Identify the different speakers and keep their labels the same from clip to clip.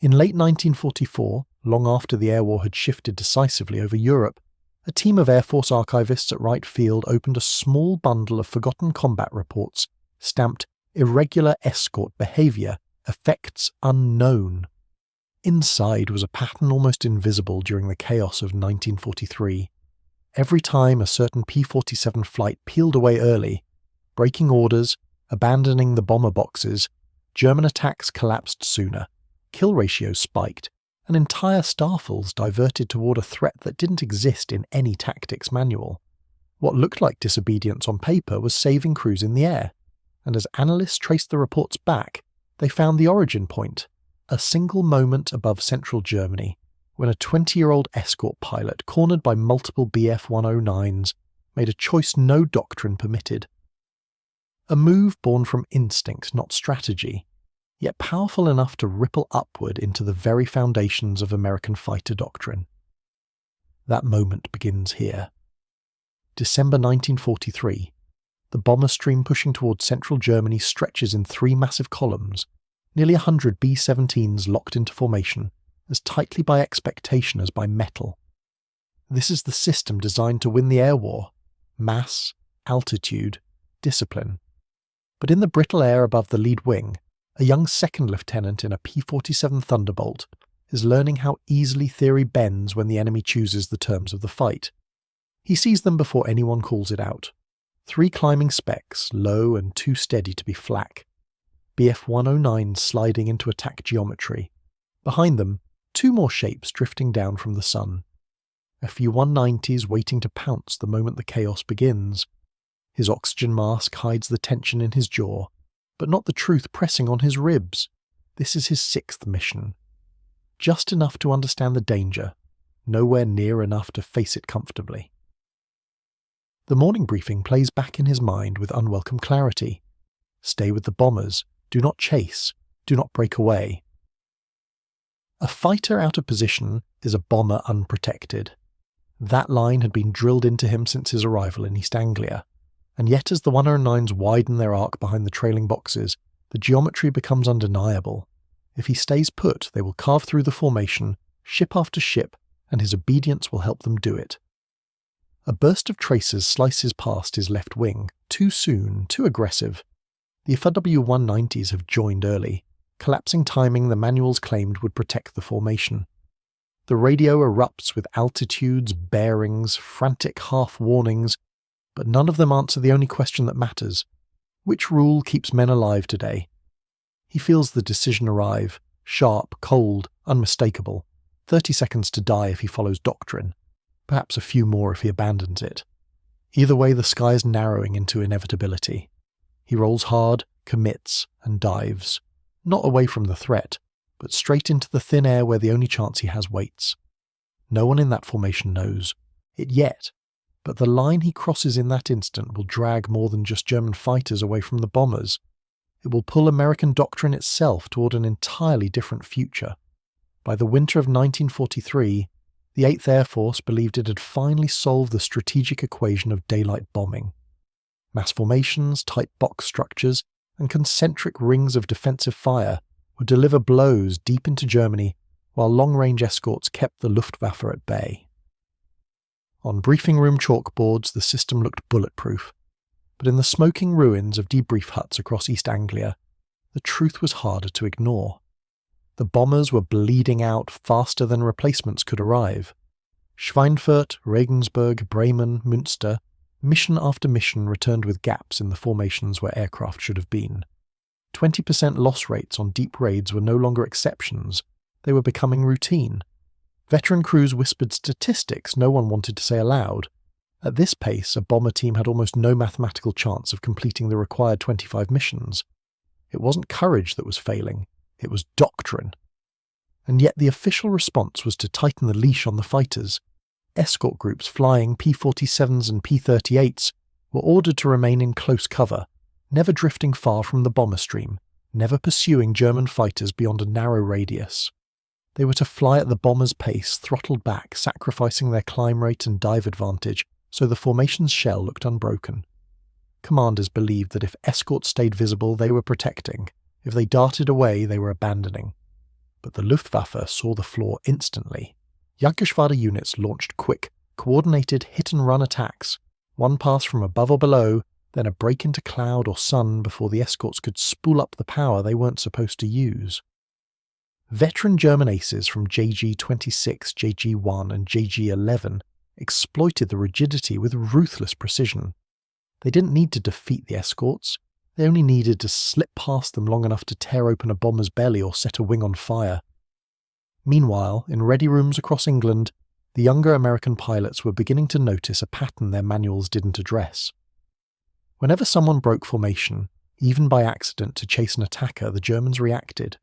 Speaker 1: In late 1944, long after the air war had shifted decisively over Europe, a team of Air Force archivists at Wright Field opened a small bundle of forgotten combat reports stamped "Irregular Escort Behavior, Effects Unknown." Inside was a pattern almost invisible during the chaos of 1943. Every time a certain P-47 flight peeled away early, breaking orders, abandoning the bomber boxes, German attacks collapsed sooner, kill ratios spiked, and entire starfuls diverted toward a threat that didn't exist in any tactics manual. What looked like disobedience on paper was saving crews in the air, and as analysts traced the reports back, they found the origin point, a single moment above central Germany, when a 20-year-old escort pilot cornered by multiple Bf-109s made a choice no doctrine permitted. A move born from instinct, not strategy, yet powerful enough to ripple upward into the very foundations of American fighter doctrine. That moment begins here. December 1943. The bomber stream pushing towards central Germany stretches in 3 massive columns, nearly 100 B-17s locked into formation, as tightly by expectation as by metal. This is the system designed to win the air war: mass, altitude, discipline. But in the brittle air above the lead wing, a young second lieutenant in a P-47 Thunderbolt is learning how easily theory bends when the enemy chooses the terms of the fight. He sees them before anyone calls it out. 3 climbing specks, low and too steady to be flak. Bf-109s sliding into attack geometry. Behind them, 2 more shapes drifting down from the sun. A few 190s waiting to pounce the moment the chaos begins. His oxygen mask hides the tension in his jaw, but not the truth pressing on his ribs. This is his 6th mission. Just enough to understand the danger, nowhere near enough to face it comfortably. The morning briefing plays back in his mind with unwelcome clarity. Stay with the bombers, do not chase, do not break away. A fighter out of position is a bomber unprotected. That line had been drilled into him since his arrival in East Anglia. And yet as the 109s widen their arc behind the trailing boxes, the geometry becomes undeniable. If he stays put, they will carve through the formation, ship after ship, and his obedience will help them do it. A burst of tracers slices past his left wing, too soon, too aggressive. The FW-190s have joined early, collapsing timing the manuals claimed would protect the formation. The radio erupts with altitudes, bearings, frantic half-warnings, but none of them answer the only question that matters. Which rule keeps men alive today? He feels the decision arrive, sharp, cold, unmistakable. 30 seconds to die if he follows doctrine. Perhaps a few more if he abandons it. Either way, the sky is narrowing into inevitability. He rolls hard, commits, and dives. Not away from the threat, but straight into the thin air where the only chance he has waits. No one in that formation knows it yet. But the line he crosses in that instant will drag more than just German fighters away from the bombers. It will pull American doctrine itself toward an entirely different future. By the winter of 1943, the 8th Air Force believed it had finally solved the strategic equation of daylight bombing. Mass formations, tight box structures, and concentric rings of defensive fire would deliver blows deep into Germany, while long-range escorts kept the Luftwaffe at bay. On briefing room chalkboards, the system looked bulletproof, but in the smoking ruins of debrief huts across East Anglia, the truth was harder to ignore. The bombers were bleeding out faster than replacements could arrive. Schweinfurt, Regensburg, Bremen, Münster, mission after mission returned with gaps in the formations where aircraft should have been. 20% loss rates on deep raids were no longer exceptions, they were becoming routine. Veteran crews whispered statistics no one wanted to say aloud. At this pace, a bomber team had almost no mathematical chance of completing the required 25 missions. It wasn't courage that was failing, it was doctrine. And yet the official response was to tighten the leash on the fighters. Escort groups flying P-47s and P-38s were ordered to remain in close cover, never drifting far from the bomber stream, never pursuing German fighters beyond a narrow radius. They were to fly at the bomber's pace, throttled back, sacrificing their climb rate and dive advantage so the formation's shell looked unbroken. Commanders believed that if escorts stayed visible, they were protecting. If they darted away, they were abandoning. But the Luftwaffe saw the flaw instantly. Jagdgeschwader units launched quick, coordinated hit-and-run attacks, one pass from above or below, then a break into cloud or sun before the escorts could spool up the power they weren't supposed to use. Veteran German aces from JG-26, JG-1 and JG-11 exploited the rigidity with ruthless precision. They didn't need to defeat the escorts, they only needed to slip past them long enough to tear open a bomber's belly or set a wing on fire. Meanwhile, in ready rooms across England, the younger American pilots were beginning to notice a pattern their manuals didn't address. Whenever someone broke formation, even by accident to chase an attacker, the Germans reacted.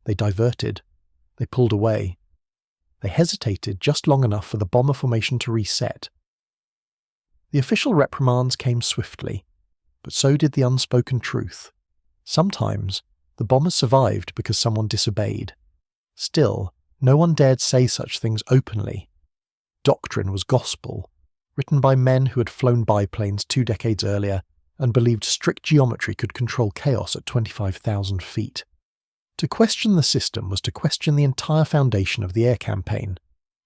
Speaker 1: They diverted. They pulled away. They hesitated just long enough for the bomber formation to reset. The official reprimands came swiftly, but so did the unspoken truth. Sometimes, the bombers survived because someone disobeyed. Still, no one dared say such things openly. Doctrine was gospel, written by men who had flown biplanes 2 decades earlier and believed strict geometry could control chaos at 25,000 feet. To question the system was to question the entire foundation of the air campaign,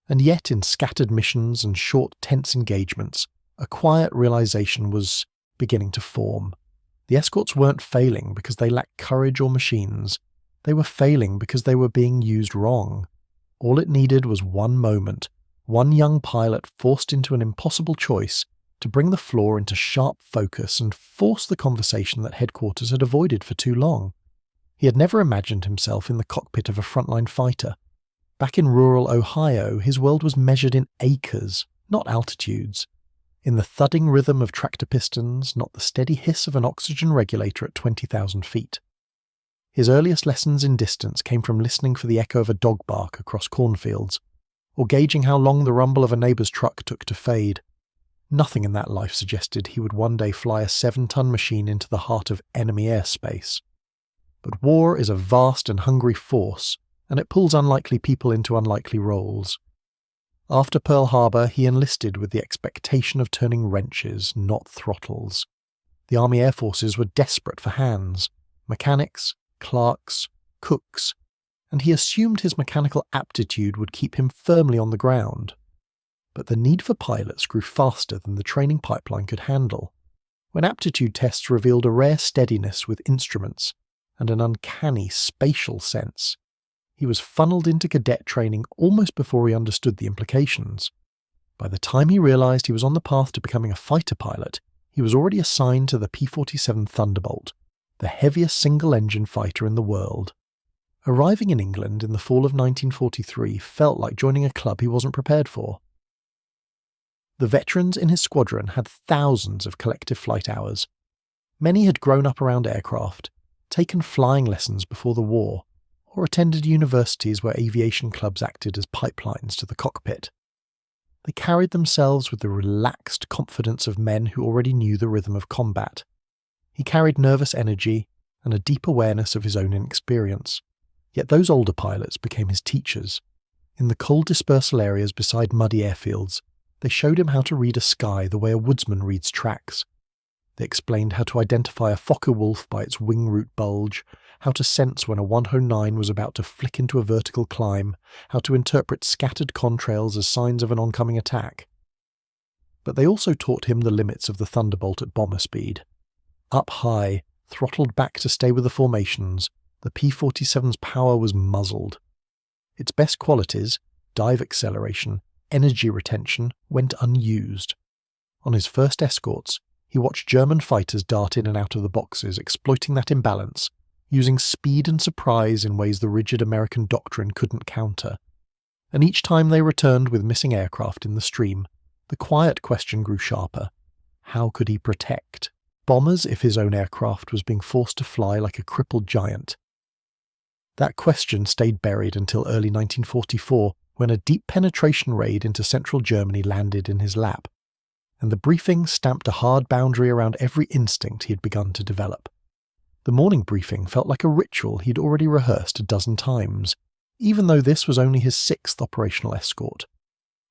Speaker 1: and yet in scattered missions and short, tense engagements, a quiet realization was beginning to form. The escorts weren't failing because they lacked courage or machines. They were failing because they were being used wrong. All it needed was one moment, one young pilot forced into an impossible choice to bring the flaw into sharp focus and force the conversation that headquarters had avoided for too long. He had never imagined himself in the cockpit of a frontline fighter. Back in rural Ohio, his world was measured in acres, not altitudes. In the thudding rhythm of tractor pistons, not the steady hiss of an oxygen regulator at 20,000 feet. His earliest lessons in distance came from listening for the echo of a dog bark across cornfields, or gauging how long the rumble of a neighbour's truck took to fade. Nothing in that life suggested he would one day fly a 7-ton machine into the heart of enemy airspace. But war is a vast and hungry force, and it pulls unlikely people into unlikely roles. After Pearl Harbor, he enlisted with the expectation of turning wrenches, not throttles. The Army Air Forces were desperate for hands, mechanics, clerks, cooks, and he assumed his mechanical aptitude would keep him firmly on the ground. But the need for pilots grew faster than the training pipeline could handle. When aptitude tests revealed a rare steadiness with instruments and an uncanny spatial sense, he was funneled into cadet training almost before he understood the implications. By the time he realized he was on the path to becoming a fighter pilot, he was already assigned to the P-47 Thunderbolt, the heaviest single-engine fighter in the world. Arriving in England in the fall of 1943 felt like joining a club he wasn't prepared for. The veterans in his squadron had thousands of collective flight hours. Many had grown up around aircraft, taken flying lessons before the war, or attended universities where aviation clubs acted as pipelines to the cockpit. They carried themselves with the relaxed confidence of men who already knew the rhythm of combat. He carried nervous energy and a deep awareness of his own inexperience. Yet those older pilots became his teachers. In the cold dispersal areas beside muddy airfields, they showed him how to read a sky the way a woodsman reads tracks. They explained how to identify a Fokker wolf by its wing root bulge, how to sense when a 109 was about to flick into a vertical climb, how to interpret scattered contrails as signs of an oncoming attack. But they also taught him the limits of the Thunderbolt at bomber speed. Up high, throttled back to stay with the formations, the P-47's power was muzzled. Its best qualities, dive acceleration, energy retention, went unused. On his first escorts, he watched German fighters dart in and out of the boxes, exploiting that imbalance, using speed and surprise in ways the rigid American doctrine couldn't counter. And each time they returned with missing aircraft in the stream, the quiet question grew sharper. How could he protect bombers if his own aircraft was being forced to fly like a crippled giant? That question stayed buried until early 1944, when a deep penetration raid into central Germany landed in his lap, and the briefing stamped a hard boundary around every instinct he had begun to develop. The morning briefing felt like a ritual he'd already rehearsed a dozen times, even though this was only his 6th operational escort.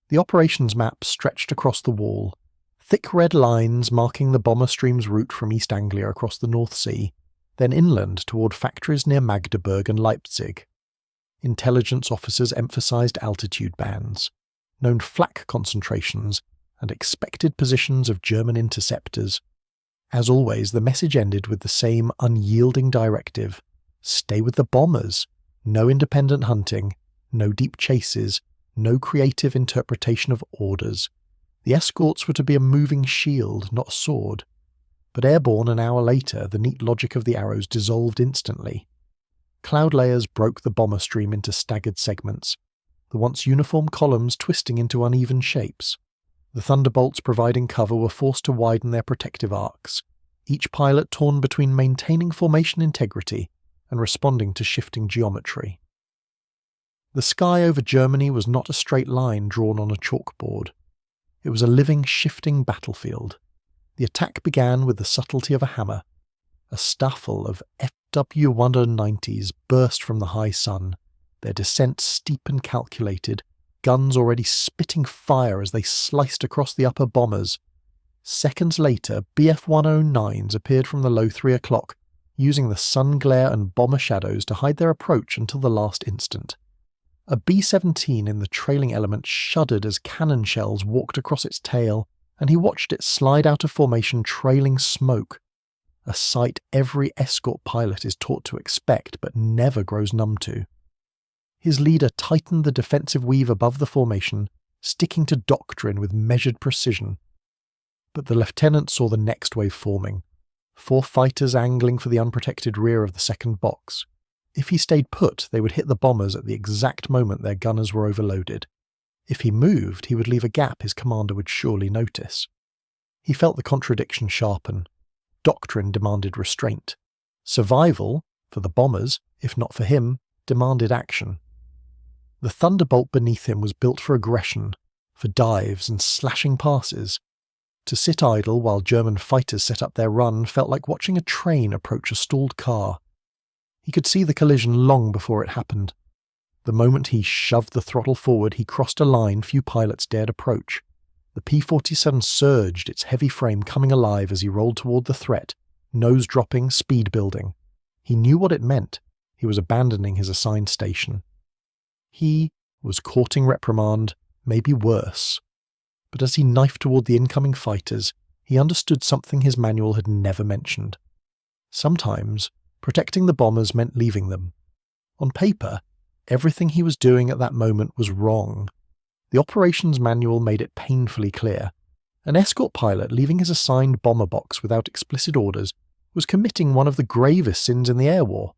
Speaker 1: The operations map stretched across the wall, thick red lines marking the bomber stream's route from East Anglia across the North Sea, then inland toward factories near Magdeburg and Leipzig. Intelligence officers emphasized altitude bands, known flak concentrations, and expected positions of German interceptors. As always, the message ended with the same unyielding directive: stay with the bombers, no independent hunting, no deep chases, no creative interpretation of orders. The escorts were to be a moving shield, not a sword. But airborne an hour later, the neat logic of the arrows dissolved instantly. Cloud layers broke the bomber stream into staggered segments, the once uniform columns twisting into uneven shapes. The thunderbolts providing cover were forced to widen their protective arcs, each pilot torn between maintaining formation integrity and responding to shifting geometry. The sky over Germany was not a straight line drawn on a chalkboard. It was a living, shifting battlefield. The attack began with the subtlety of a hammer. A staffel of FW-190s burst from the high sun, their descent steep and calculated, guns already spitting fire as they sliced across the upper bombers. Seconds later, Bf-109s appeared from the low 3 o'clock, using the sun glare and bomber shadows to hide their approach until the last instant. A B-17 in the trailing element shuddered as cannon shells walked across its tail, and he watched it slide out of formation trailing smoke, a sight every escort pilot is taught to expect but never grows numb to. His leader tightened the defensive weave above the formation, sticking to doctrine with measured precision. But the lieutenant saw the next wave forming, 4 fighters angling for the unprotected rear of the second box. If he stayed put, they would hit the bombers at the exact moment their gunners were overloaded. If he moved, he would leave a gap his commander would surely notice. He felt the contradiction sharpen. Doctrine demanded restraint. Survival, for the bombers, if not for him, demanded action. The thunderbolt beneath him was built for aggression, for dives and slashing passes. To sit idle while German fighters set up their run felt like watching a train approach a stalled car. He could see the collision long before it happened. The moment he shoved the throttle forward, he crossed a line few pilots dared approach. The P-47 surged, its heavy frame coming alive as he rolled toward the threat, nose dropping, speed building. He knew what it meant. He was abandoning his assigned station. He was courting reprimand, maybe worse. But as he knifed toward the incoming fighters, he understood something his manual had never mentioned. Sometimes, protecting the bombers meant leaving them. On paper, everything he was doing at that moment was wrong. The operations manual made it painfully clear. An escort pilot leaving his assigned bomber box without explicit orders was committing one of the gravest sins in the air war.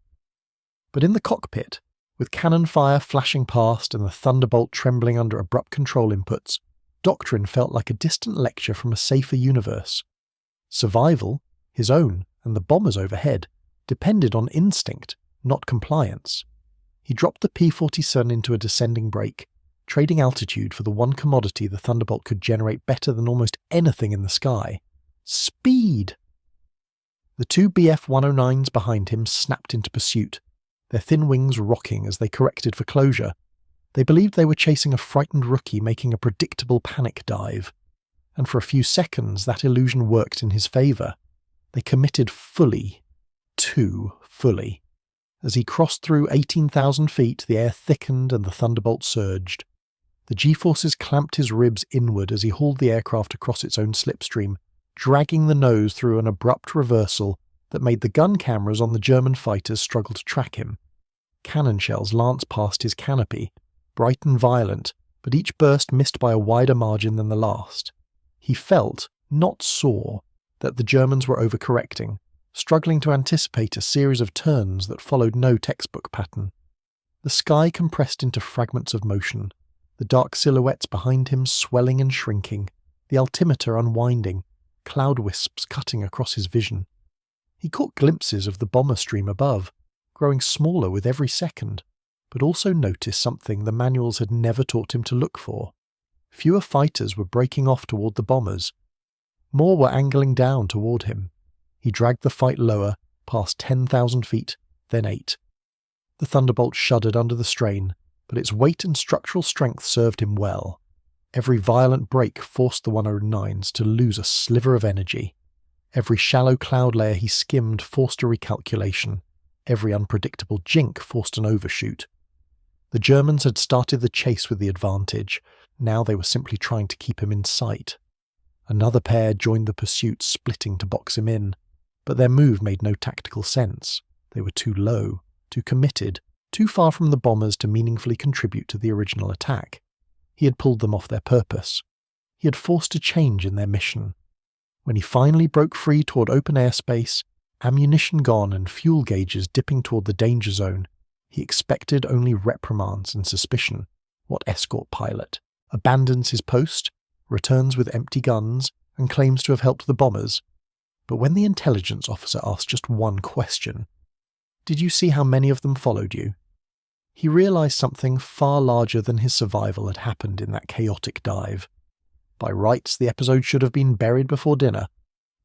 Speaker 1: But in the cockpit, with cannon fire flashing past and the thunderbolt trembling under abrupt control inputs, doctrine felt like a distant lecture from a safer universe. Survival, his own and the bombers overhead, depended on instinct, not compliance. He dropped the P-47 into a descending brake, trading altitude for the one commodity the Thunderbolt could generate better than almost anything in the sky: speed. The 2 Bf-109s behind him snapped into pursuit, their thin wings rocking as they corrected for closure. They believed they were chasing a frightened rookie making a predictable panic dive. And for a few seconds that illusion worked in his favour. They committed fully. Too fully. As he crossed through 18,000 feet, the air thickened and the Thunderbolt surged. The G-forces clamped his ribs inward as he hauled the aircraft across its own slipstream, dragging the nose through an abrupt reversal that made the gun cameras on the German fighters struggle to track him. Cannon shells lanced past his canopy, bright and violent, but each burst missed by a wider margin than the last. He felt, not saw, that the Germans were overcorrecting, struggling to anticipate a series of turns that followed no textbook pattern. The sky compressed into fragments of motion, the dark silhouettes behind him swelling and shrinking, the altimeter unwinding, cloud wisps cutting across his vision. He caught glimpses of the bomber stream above, growing smaller with every second, but also noticed something the manuals had never taught him to look for. Fewer fighters were breaking off toward the bombers. More were angling down toward him. He dragged the fight lower, past 10,000 feet, then 8. The Thunderbolt shuddered under the strain, but its weight and structural strength served him well. Every violent break forced the 109s to lose a sliver of energy. Every shallow cloud layer he skimmed forced a recalculation. Every unpredictable jink forced an overshoot. The Germans had started the chase with the advantage. Now they were simply trying to keep him in sight. Another pair joined the pursuit, splitting to box him in. But their move made no tactical sense. They were too low, too committed, too far from the bombers to meaningfully contribute to the original attack. He had pulled them off their purpose. He had forced a change in their mission. When he finally broke free toward open airspace, ammunition gone and fuel gauges dipping toward the danger zone, he expected only reprimands and suspicion. What escort pilot abandons his post, returns with empty guns, and claims to have helped the bombers? But when the intelligence officer asked just one question, "Did you see how many of them followed you?" he realized something far larger than his survival had happened in that chaotic dive. By rights, the episode should have been buried before dinner.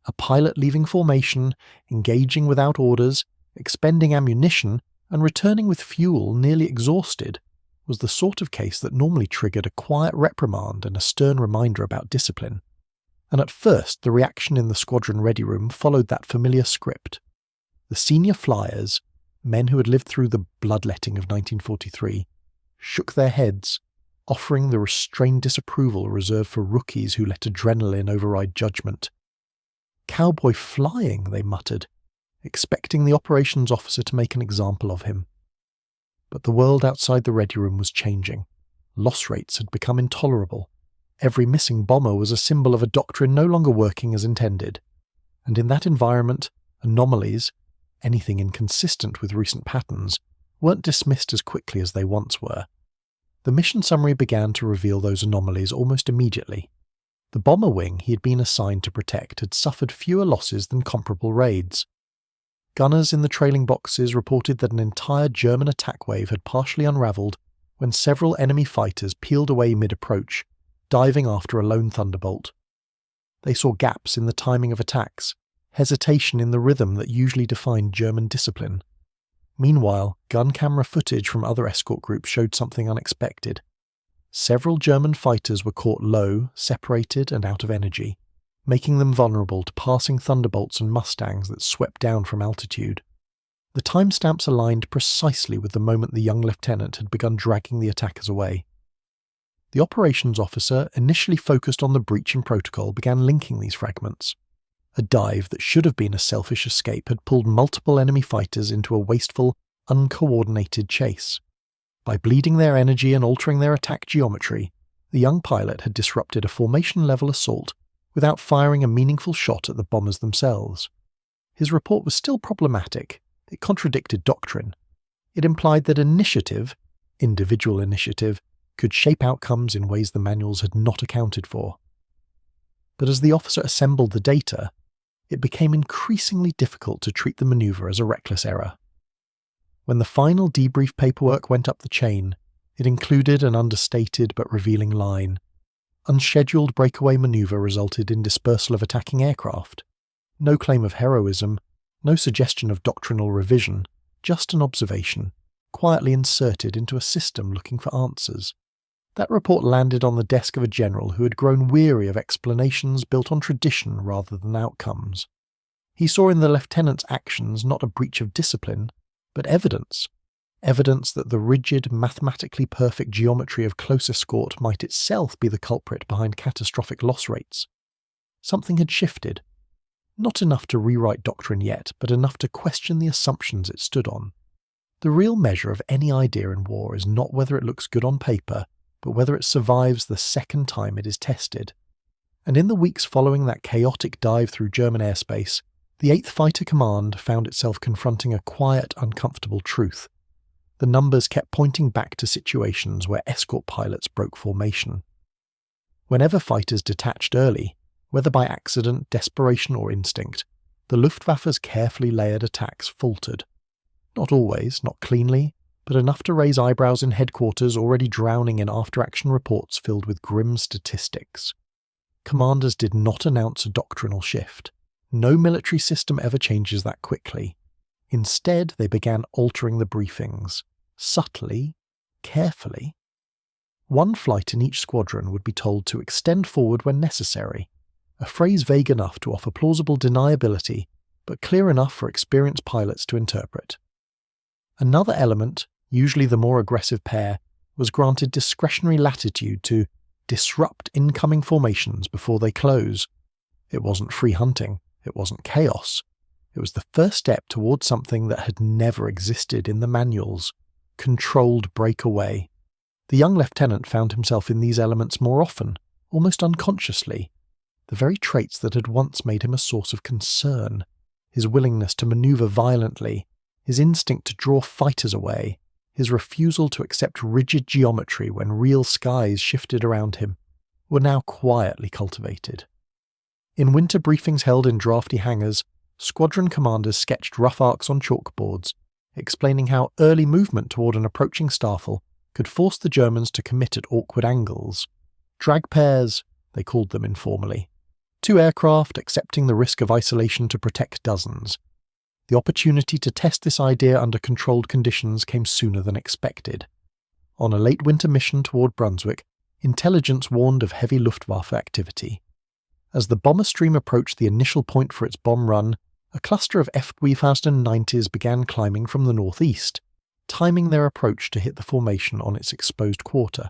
Speaker 1: A pilot leaving formation, engaging without orders, expending ammunition, and returning with fuel nearly exhausted was the sort of case that normally triggered a quiet reprimand and a stern reminder about discipline. And at first, the reaction in the squadron ready room followed that familiar script. The senior flyers, men who had lived through the bloodletting of 1943, shook their heads, offering the restrained disapproval reserved for rookies who let adrenaline override judgment. "Cowboy flying," they muttered, expecting the operations officer to make an example of him. But the world outside the ready room was changing. Loss rates had become intolerable. Every missing bomber was a symbol of a doctrine no longer working as intended. And in that environment, anomalies, anything inconsistent with recent patterns, weren't dismissed as quickly as they once were. The mission summary began to reveal those anomalies almost immediately. The bomber wing he had been assigned to protect had suffered fewer losses than comparable raids. Gunners in the trailing boxes reported that an entire German attack wave had partially unravelled when several enemy fighters peeled away mid-approach, diving after a lone thunderbolt. They saw gaps in the timing of attacks, hesitation in the rhythm that usually defined German discipline. Meanwhile, gun camera footage from other escort groups showed something unexpected. Several German fighters were caught low, separated, and out of energy, making them vulnerable to passing Thunderbolts and Mustangs that swept down from altitude. The timestamps aligned precisely with the moment the young lieutenant had begun dragging the attackers away. The operations officer, initially focused on the breach in protocol, began linking these fragments. A dive that should have been a selfish escape had pulled multiple enemy fighters into a wasteful, uncoordinated chase. By bleeding their energy and altering their attack geometry, the young pilot had disrupted a formation-level assault without firing a meaningful shot at the bombers themselves. His report was still problematic. It contradicted doctrine. It implied that initiative, individual initiative, could shape outcomes in ways the manuals had not accounted for. But as the officer assembled the data, it became increasingly difficult to treat the maneuver as a reckless error. When the final debrief paperwork went up the chain, it included an understated but revealing line. Unscheduled breakaway maneuver resulted in dispersal of attacking aircraft. No claim of heroism, no suggestion of doctrinal revision, just an observation, quietly inserted into a system looking for answers. That report landed on the desk of a general who had grown weary of explanations built on tradition rather than outcomes. He saw in the lieutenant's actions not a breach of discipline, but evidence. Evidence that the rigid, mathematically perfect geometry of close escort might itself be the culprit behind catastrophic loss rates. Something had shifted. Not enough to rewrite doctrine yet, but enough to question the assumptions it stood on. The real measure of any idea in war is not whether it looks good on paper, but whether it survives the second time it is tested. And in the weeks following that chaotic dive through German airspace, the 8th Fighter Command found itself confronting a quiet, uncomfortable truth. The numbers kept pointing back to situations where escort pilots broke formation. Whenever fighters detached early, whether by accident, desperation, or instinct, the Luftwaffe's carefully layered attacks faltered. Not always, not cleanly, but enough to raise eyebrows in headquarters already drowning in after-action reports filled with grim statistics. Commanders did not announce a doctrinal shift. No military system ever changes that quickly. Instead, they began altering the briefings. Subtly, carefully. One flight in each squadron would be told to extend forward when necessary, a phrase vague enough to offer plausible deniability, but clear enough for experienced pilots to interpret. Another element, usually the more aggressive pair, was granted discretionary latitude to disrupt incoming formations before they close. It wasn't free hunting, it wasn't chaos. It was the first step towards something that had never existed in the manuals: controlled breakaway. The young lieutenant found himself in these elements more often, almost unconsciously. The very traits that had once made him a source of concern, his willingness to maneuver violently, his instinct to draw fighters away, his refusal to accept rigid geometry when real skies shifted around him, were now quietly cultivated. In winter briefings held in drafty hangars, squadron commanders sketched rough arcs on chalkboards, explaining how early movement toward an approaching starfel could force the Germans to commit at awkward angles. Drag pairs, they called them informally. 2 aircraft accepting the risk of isolation to protect dozens. The opportunity to test this idea under controlled conditions came sooner than expected. On a late winter mission toward Brunswick, intelligence warned of heavy Luftwaffe activity. As the bomber stream approached the initial point for its bomb run, a cluster of F-90s began climbing from the northeast, timing their approach to hit the formation on its exposed quarter.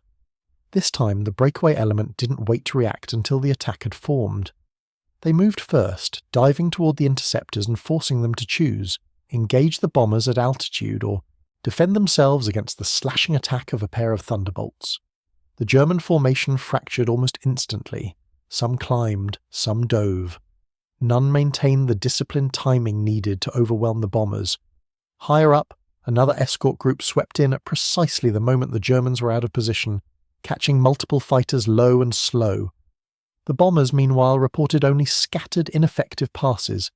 Speaker 1: This time, the breakaway element didn't wait to react until the attack had formed. They moved first, diving toward the interceptors and forcing them to choose: engage the bombers at altitude or defend themselves against the slashing attack of a pair of thunderbolts. The German formation fractured almost instantly. Some climbed, some dove. None maintained the disciplined timing needed to overwhelm the bombers. Higher up, another escort group swept in at precisely the moment the Germans were out of position, catching multiple fighters low and slow. The bombers, meanwhile, reported only scattered, ineffective passes.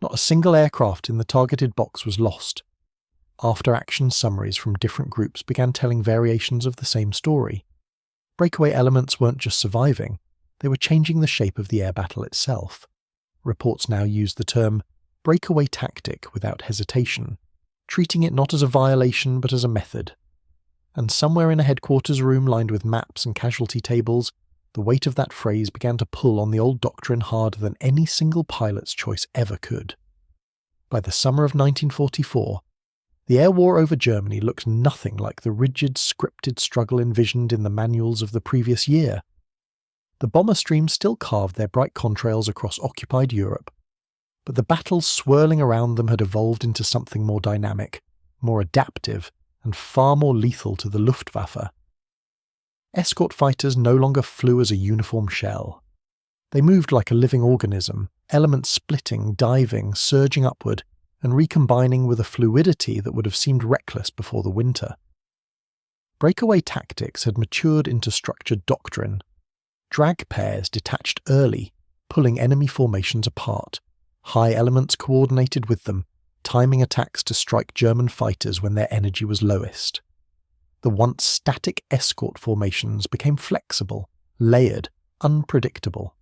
Speaker 1: Not a single aircraft in the targeted box was lost. After-action summaries from different groups began telling variations of the same story. Breakaway elements weren't just surviving, they were changing the shape of the air battle itself. Reports now used the term breakaway tactic without hesitation, treating it not as a violation but as a method. And somewhere in a headquarters room lined with maps and casualty tables, the weight of that phrase began to pull on the old doctrine harder than any single pilot's choice ever could. By the summer of 1944, the air war over Germany looked nothing like the rigid, scripted struggle envisioned in the manuals of the previous year. The bomber streams still carved their bright contrails across occupied Europe, but the battles swirling around them had evolved into something more dynamic, more adaptive, and far more lethal to the Luftwaffe. Escort fighters no longer flew as a uniform shell. They moved like a living organism, elements splitting, diving, surging upward, and recombining with a fluidity that would have seemed reckless before the winter. Breakaway tactics had matured into structured doctrine. Drag pairs detached early, pulling enemy formations apart. High elements coordinated with them, timing attacks to strike German fighters when their energy was lowest. The once static escort formations became flexible, layered, unpredictable.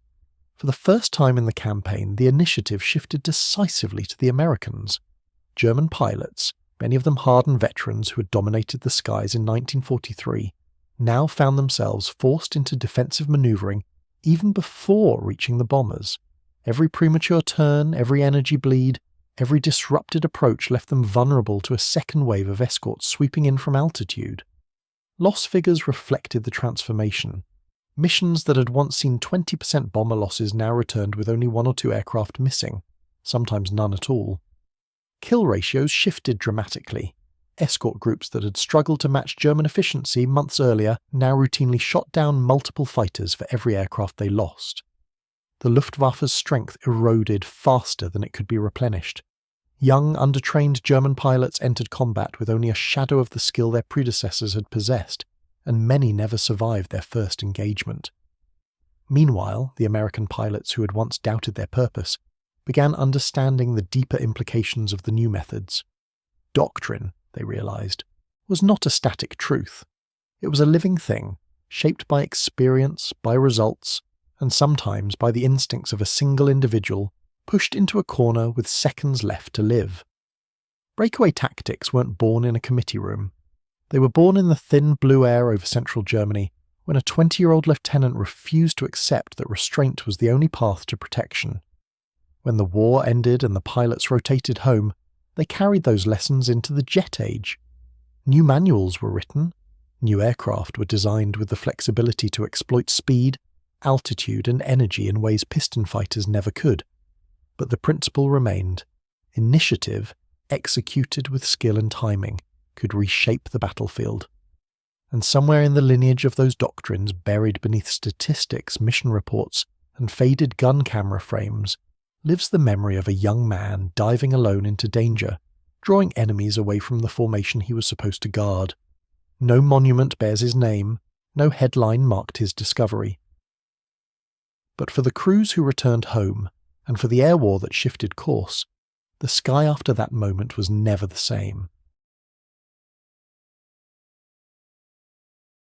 Speaker 1: For the first time in the campaign, the initiative shifted decisively to the Americans. German pilots, many of them hardened veterans who had dominated the skies in 1943, now found themselves forced into defensive maneuvering even before reaching the bombers. Every premature turn, every energy bleed, every disrupted approach left them vulnerable to a second wave of escorts sweeping in from altitude. Loss figures reflected the transformation. Missions that had once seen 20% bomber losses now returned with only 1 or 2 aircraft missing, sometimes none at all. Kill ratios shifted dramatically. Escort groups that had struggled to match German efficiency months earlier now routinely shot down multiple fighters for every aircraft they lost. The Luftwaffe's strength eroded faster than it could be replenished. Young, undertrained German pilots entered combat with only a shadow of the skill their predecessors had possessed, and many never survived their first engagement. Meanwhile, the American pilots who had once doubted their purpose began understanding the deeper implications of the new methods. Doctrine, they realized, was not a static truth. It was a living thing, shaped by experience, by results, and sometimes by the instincts of a single individual pushed into a corner with seconds left to live. Breakaway tactics weren't born in a committee room. They were born in the thin blue air over central Germany when a 20-year-old lieutenant refused to accept that restraint was the only path to protection. When the war ended and the pilots rotated home, they carried those lessons into the jet age. New manuals were written. New aircraft were designed with the flexibility to exploit speed, altitude, and energy in ways piston fighters never could. But the principle remained. Initiative, executed with skill and timing, could reshape the battlefield. And somewhere in the lineage of those doctrines, buried beneath statistics, mission reports, and faded gun camera frames, lives the memory of a young man diving alone into danger, drawing enemies away from the formation he was supposed to guard. No monument bears his name, no headline marked his discovery. But for the crews who returned home, and for the air war that shifted course, the sky after that moment was never the same.